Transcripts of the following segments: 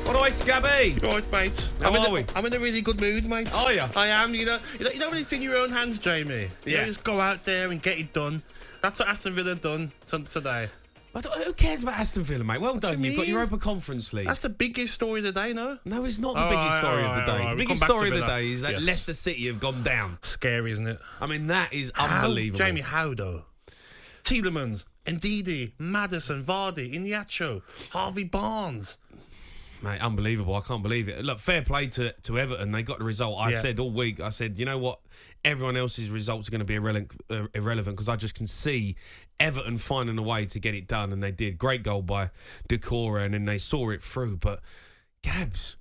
All right, Gabby. All right, mate. How are we? I'm in a really good mood, mate. Are you? I am. You know when it's in your own hands, Jamie. You Yeah. just go out there and get it done. That's what Aston Villa done today. Who cares about Aston Villa, mate? Well done. do you You've got mean? Europa Conference League. That's the biggest story of the day, no? No, it's not the biggest story of the day. All right, The we'll biggest come back story to of the Villa. day is that Yes. Leicester City have gone down. Scary, isn't it? I mean, that is How? unbelievable. Jamie, how though? Tielemans, Ndidi, Maddison, Vardy, Iheanacho, Harvey Barnes. Mate, unbelievable. I can't believe it. Look, fair play to Everton. They got the result. I Yeah. said all week, you know what? Everyone else's results are going to be irrelevant because I just can see Everton finding a way to get it done, and they did. Great goal by Decora, and then they saw it through. But, Gabs,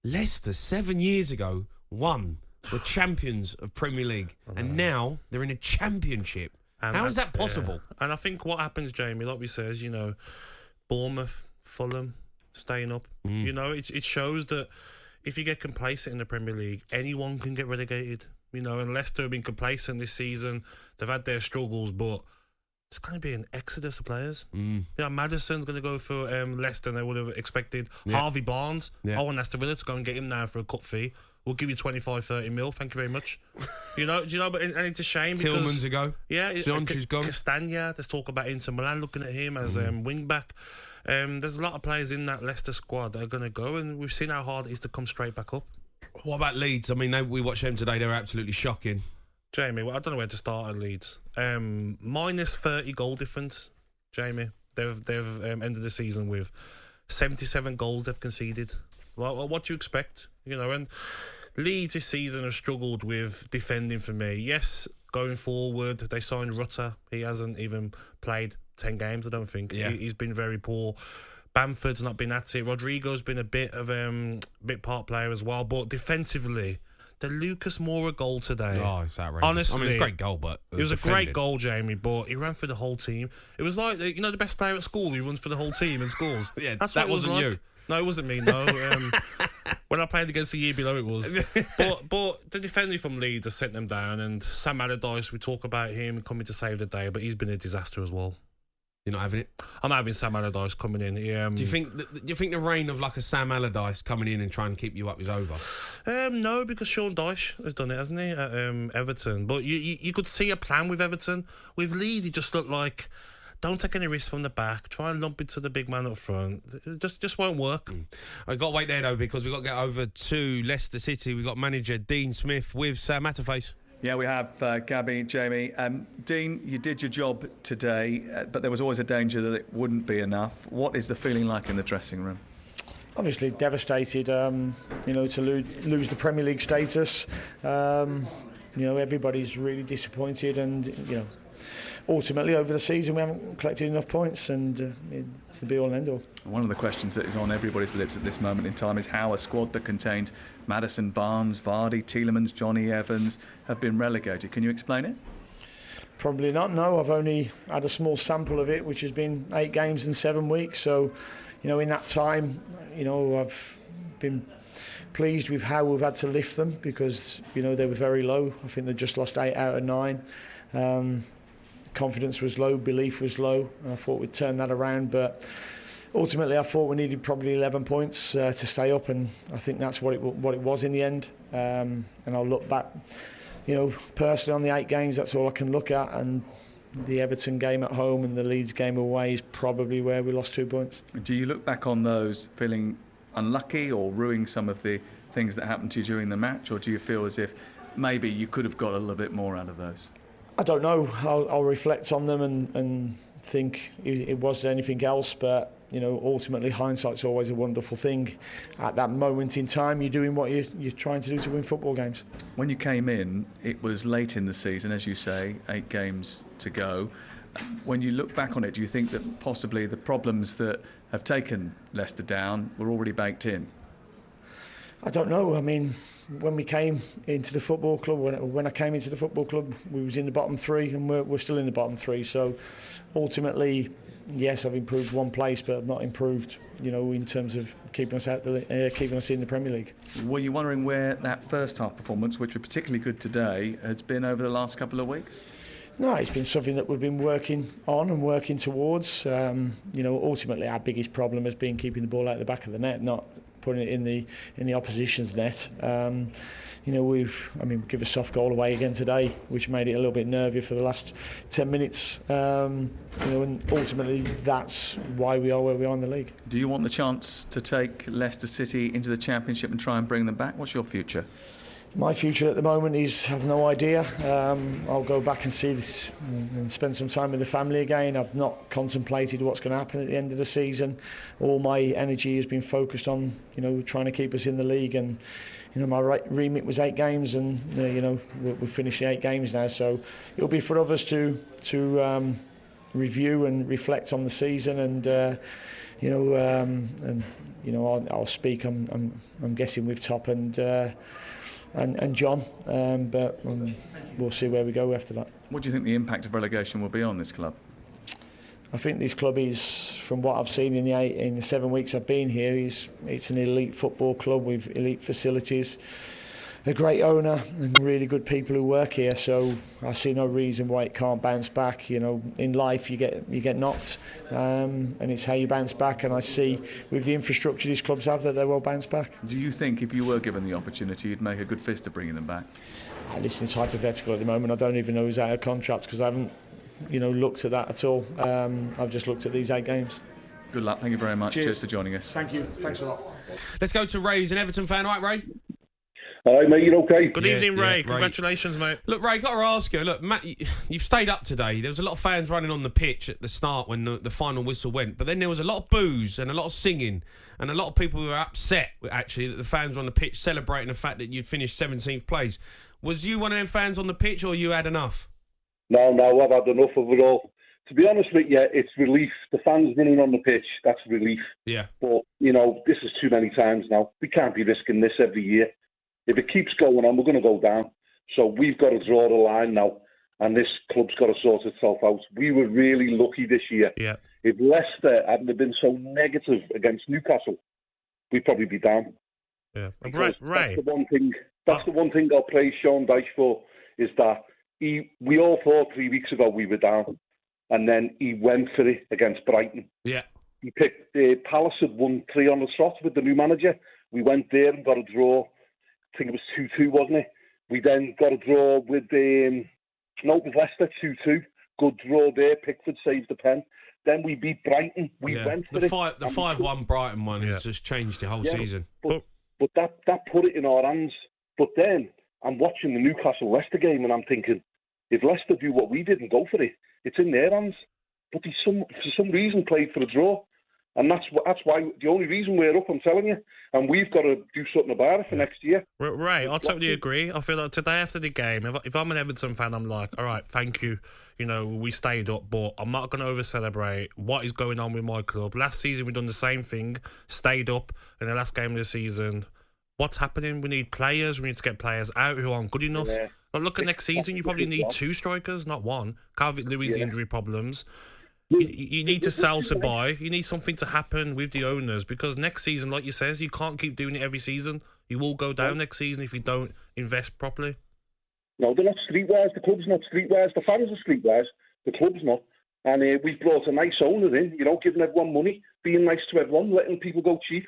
Leicester 7 years ago were champions of Premier League, and now they're in a championship. How is that possible? Yeah. And I think what happens, Jamie, like we says, Bournemouth, Fulham, staying up. It shows that if you get complacent in the Premier League, anyone can get relegated. And Leicester have been complacent this season. They've had their struggles, but it's going to be an exodus of players. Maddison's going to go for Leicester, and they would have expected. Yeah. Harvey Barnes. Yeah. I want Aston Villa to go and get him now for a cut fee. We'll give you 25, 30 mil. Thank you very much. But and it's a shame because Tillman's a go. Yeah, Jonchu's gone. Castagna. There's talk about Inter Milan looking at him as wing back. There's a lot of players in that Leicester squad that are going to go, and we've seen how hard it is to come straight back up. What about Leeds? I mean, we watched them today. They were absolutely shocking. Jamie, I don't know where to start at Leeds. Minus 30 goal difference, Jamie. They've ended the season with 77 goals they've conceded. Well, what do you expect? And Leeds this season have struggled with defending for me. Yes, going forward, they signed Rutter. He hasn't even played 10 games, I don't think. Yeah. He's been very poor. Bamford's not been at it. Rodrigo's been a bit of bit part player as well. But defensively, the Lucas Moura goal today. Oh, it's outrageous. Honestly, I mean, it's a great goal, but it was a great goal, Jamie. But he ran for the whole team. It was like the best player at school who runs for the whole team and scores. Yeah, that's that what it was wasn't like. you. No, it wasn't me. No, when I played against the year below, it was. But the defender from Leeds has sent them down, and Sam Allardyce. We talk about him coming to save the day, but he's been a disaster as well. You're not having it? I'm having Sam Allardyce coming in. Do you think the reign of like a Sam Allardyce coming in and trying to keep you up is over? No, because Sean Dyche has done it, hasn't he, at Everton? But you could see a plan with Everton. With Leeds, he just looked like, don't take any risks from the back. Try and lump it to the big man up front. It just won't work. I've got to wait there, though, because we've got to get over to Leicester City. We've got manager Dean Smith with Sam Matterface. Yeah, we have Gabby, Jamie. Dean, you did your job today, but there was always a danger that it wouldn't be enough. What is the feeling like in the dressing room? Obviously devastated, to lose the Premier League status. Everybody's really disappointed, and ultimately over the season we haven't collected enough points, and it's the be all and end all. One of the questions that is on everybody's lips at this moment in time is how a squad that contains Maddison, Barnes, Vardy, Tielemans, Johnny Evans have been relegated. Can you explain it? Probably not, no. I've only had a small sample of it, which has been 8 games in 7 weeks. So, in that time, I've been pleased with how we've had to lift them because, they were very low. I think they just lost 8 out of 9. Confidence was low, belief was low, and I thought we'd turn that around, but ultimately I thought we needed probably 11 points to stay up, and I think that's what it was in the end. And I'll look back, personally on the 8 games, that's all I can look at, and the Everton game at home and the Leeds game away is probably where we lost 2 points. Do you look back on those feeling unlucky or ruining some of the things that happened to you during the match, or do you feel as if maybe you could have got a little bit more out of those? I don't know. I'll reflect on them and think it was anything else, but ultimately hindsight's always a wonderful thing. At that moment in time, you're doing what you're trying to do to win football games. When you came in, it was late in the season, as you say, 8 games to go. When you look back on it, do you think that possibly the problems that have taken Leicester down were already baked in? I don't know. I mean, when we came into the football club, when I came into the football club, we was in the bottom 3, and we're still in the bottom 3. So ultimately, yes, I've improved one place, but I've not improved, in terms of keeping us in the Premier League. Were you wondering where that first half performance, which was particularly good today, has been over the last couple of weeks? No, it's been something that we've been working on and working towards. Ultimately, our biggest problem has been keeping the ball out the back of the net, not putting it in the opposition's net. We give a soft goal away again today, which made it a little bit nervy for the last 10 minutes. And ultimately that's why we are where we are in the league. Do you want the chance to take Leicester City into the Championship and try and bring them back? What's your future? My future at the moment is, I've no idea. I'll go back and see and spend some time with the family again. I've not contemplated what's going to happen at the end of the season. All my energy has been focused on, trying to keep us in the league. And my remit was 8 games, and we've finished the 8 games now. So it'll be for others to review and reflect on the season. And I'll speak. I'm guessing with Top and John, but we'll see where we go after that. What do you think the impact of relegation will be on this club? I think this club is, from what I've seen in the 7 weeks I've been here, it's an elite football club with elite facilities, a great owner and really good people who work here. So I see no reason why it can't bounce back. In life you get knocked, and it's how you bounce back. And I see with the infrastructure these clubs have that they will bounce back. Do you think if you were given the opportunity, you'd make a good fist of bringing them back? Listen, it's hypothetical at the moment. I don't even know who's out of contract because I haven't, looked at that at all. I've just looked at these 8 games. Good luck. Thank you very much. Cheers for joining us. Thank you. Thanks a lot. Let's go to Ray. He's an Everton fan, right, Ray? All right, mate, you okay? Good evening, Ray. Congratulations, mate. Look, Ray, got to ask you. Look, Matt, you've stayed up today. There was a lot of fans running on the pitch at the start when the final whistle went, but then there was a lot of boos and a lot of singing and a lot of people who were upset, actually, that the fans were on the pitch celebrating the fact that you'd finished 17th place. Was you one of them fans on the pitch, or you had enough? No, I've had enough of it all. To be honest with you, it's relief. The fans running on the pitch, that's relief. Yeah. But, this is too many times now. We can't be risking this every year. If it keeps going on, we're going to go down. So we've got to draw the line now, and this club's got to sort itself out. We were really lucky this year. Yeah. If Leicester hadn't been so negative against Newcastle, we'd probably be down. Yeah. Because Ray. That's the one thing I'll praise Sean Dyche for, is that we all thought 3 weeks ago we were down, and then he went for it against Brighton. Yeah. He picked Palace had won 3 on the trot with the new manager. We went there and got a draw. I think it was 2-2, wasn't it? We then got a draw with Leicester 2-2. Good draw there. Pickford saved the pen. Then we beat Brighton. We went for the 5-1 Brighton one has just changed the whole season. But that put it in our hands. But then I'm watching the Newcastle-Leicester game and I'm thinking, if Leicester do what we did and go for it, it's in their hands. But they for some reason played for a draw. And that's why the only reason we're up, I'm telling you. And we've got to do something about it for next year. Ray, I totally agree. I feel like today after the game, if I'm an Everton fan, I'm like, all right, thank you. We stayed up, but I'm not going to over-celebrate what is going on with my club. Last season, we've done the same thing, stayed up in the last game of the season. What's happening? We need players. We need to get players out who aren't good enough. Yeah. But look at next season, you probably need 2 strikers, not 1. Calvert-Lewin's injury problems. You need to sell to buy. You need something to happen with the owners, because next season, like you says, you can't keep doing it every season. You will go down next season if you don't invest properly. No, they're not streetwise. The club's not streetwise. The fans are streetwise. The club's not. And we've brought a nice owner in, giving everyone money, being nice to everyone, letting people go cheap,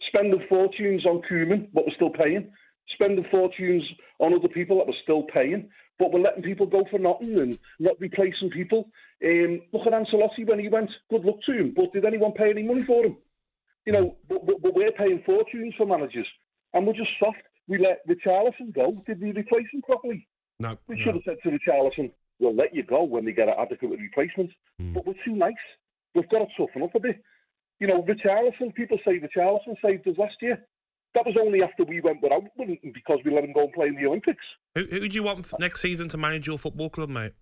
spending fortunes on Koeman, but we're still paying, spending fortunes on other people that we're still paying, but we're letting people go for nothing and not replacing people. Look at Ancelotti when he went. Good luck to him. But did anyone pay any money for him? But we're paying fortunes for managers, and we're just soft. We let Richarlison go. Did we replace him properly? No. We should have said to Richarlison, we'll let you go when they get an adequate replacement. But we're too nice. We've got to toughen up a bit. Richarlison, people say Richarlison saved us last year. That was only after we went without him because we let him go and play in the Olympics. Who do you want next season to manage your football club, mate?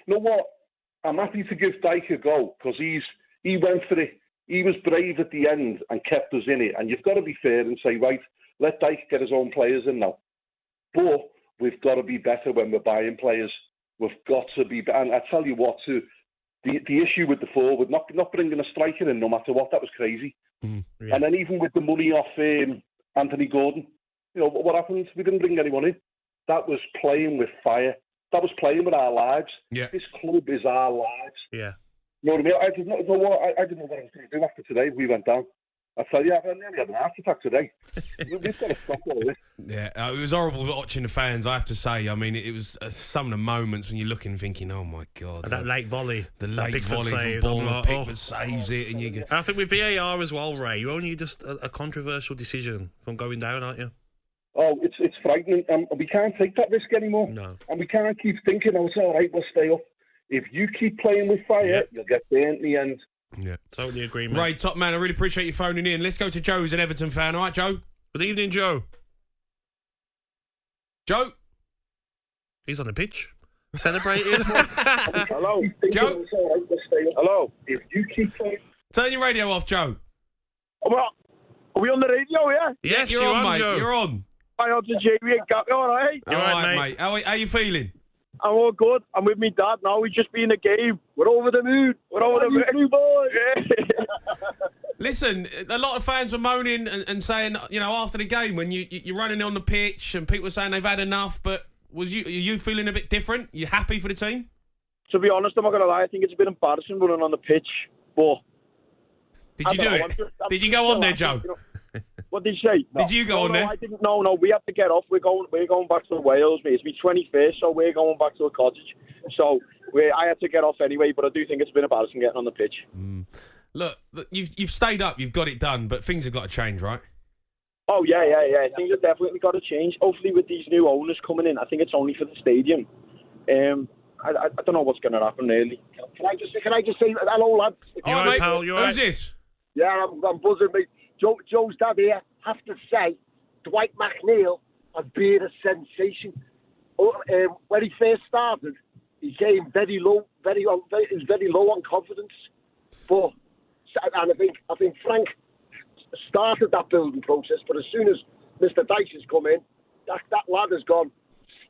You know what? I'm happy to give Dyche a go because he went for it. He was brave at the end and kept us in it. And you've got to be fair and say, right, let Dyche get his own players in now. But we've got to be better when we're buying players. We've got to be better. And I tell you what, too, the issue with the forward, not bringing a striker in no matter what, that was crazy. Yeah. And then even with the money off Anthony Gordon, what happened? We didn't bring anyone in. That was playing with fire. That was playing with our lives. Yeah. This club is our lives. Yeah. You know what I mean? I didn't know what I was going to do after today if we went down. I tell you, I nearly had an heart attack today. We've got to stop all this. Yeah, it was horrible watching the fans, I have to say. I mean, it was some of the moments when you're looking thinking, oh my God. That late volley. The late Pickford volley save, from Bournemouth, like, Pickford saves it, and you get... I think with VAR as well, Ray, you're only just a controversial decision from going down, aren't you? Oh, it's frightening. We can't take that risk anymore. No. And we can't keep thinking, oh, it's all right, we'll stay up. If you keep playing with fire, you'll get burnt in the end. Yeah, totally agree, mate. Ray, top man, I really appreciate you phoning in. Let's go to Joe, who's an Everton fan. All right, Joe? Good evening, Joe. Joe? He's on the pitch. Celebrating. Hello? Joe? Hello? If you keep playing... Turn your radio off, Joe. Well, are we on the radio, yeah? Yes, you're on, mate. Joe. You're on. Hi, on to Jamie and Gabby, all right? You're all right, right, mate. How you feeling? I'm all good. I'm with me dad now. We've just been in a game. We're over the moon. We're over the moon, boys. Yeah. Listen, a lot of fans were moaning and saying, you know, after the game when you're running on the pitch and people were saying they've had enough, but are you feeling a bit different? You happy for the team? To be honest, I'm not going to lie. I think it's a bit embarrassing running on the pitch, but... Did you do it? Did you go on there, Joe? What did you say? No. Did you go on there? I didn't. No, we have to get off. We're going back to Wales, mate. It's my 21st, so we're going back to a cottage. So I had to get off anyway, but I do think it's been embarrassing getting on the pitch. Look, you've stayed up, you've got it done, but things have got to change, right? Oh, yeah. Things have definitely got to change. Hopefully with these new owners coming in, I think it's only for the stadium. I don't know what's going to happen, really. Can I just say hello, lads? You all right, pal? You all right? Who's this? Yeah, I'm buzzing, mate. Joe's dad here. Have to say, Dwight McNeil has been a sensation. When he first started, he came very low on confidence. And I think Frank started that building process. But as soon as Mr. Dyche has come in, that lad has gone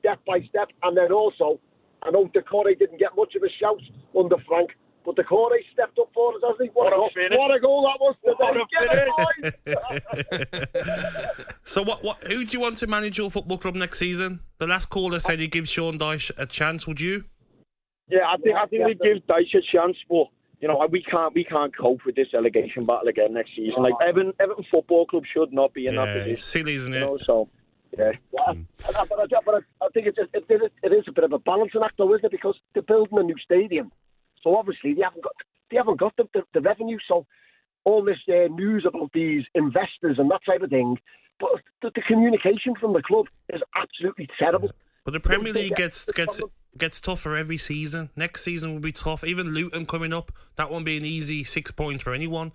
step by step. And then also, I know Decore didn't get much of a shout under Frank, but Decore stepped up for us, hasn't he? What a goal that was today. So who do you want to manage your football club next season? The last caller said he'd give Sean Dyche a chance. Would you? Yeah, I think we'd give Dyche a chance, but you know we can't cope with this relegation battle again next season. Like Everton Football Club should not be in that position. It's silly, isn't it? You know, so yeah. But I think it is a bit of a balancing act, though, isn't it? Because they're building a new stadium. So obviously they haven't got the revenue. So all this news about these investors and that type of thing, but the communication from the club is absolutely terrible. But the Premier League gets tougher every season. Next season will be tough. Even Luton coming up, that won't be an easy 6 points for anyone.